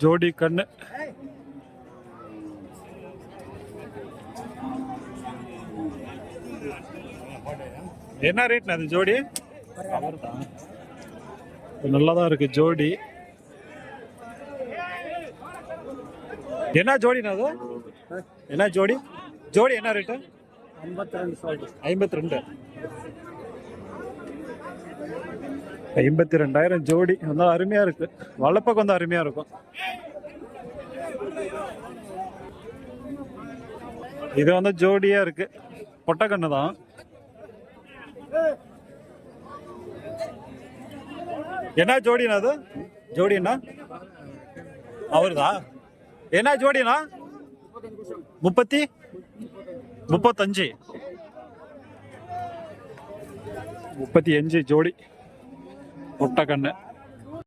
ஜோடி கண்ணு. என்ன ரேட்னா அது ஜோடி? நல்லாதான் இருக்கு ஜோடி. என்ன ஜோடினா அது? என்ன ஜோடி? ஜோடி என்ன ரேட்டு? 52. 52,000 ஜோடி. நல்லா அருமையா இருக்கு. வளர்ப்புக்கு வந்து அருமையா இருக்கும். இது வந்து ஜோடியா இருக்கு. பொட்டக்கண்ணு தான். என்ன ஜோடினா அது? ஜோடி என்ன அவருதா? என்ன ஜோடினா? 35 ஜோடி பொட்டக்கண்ணு.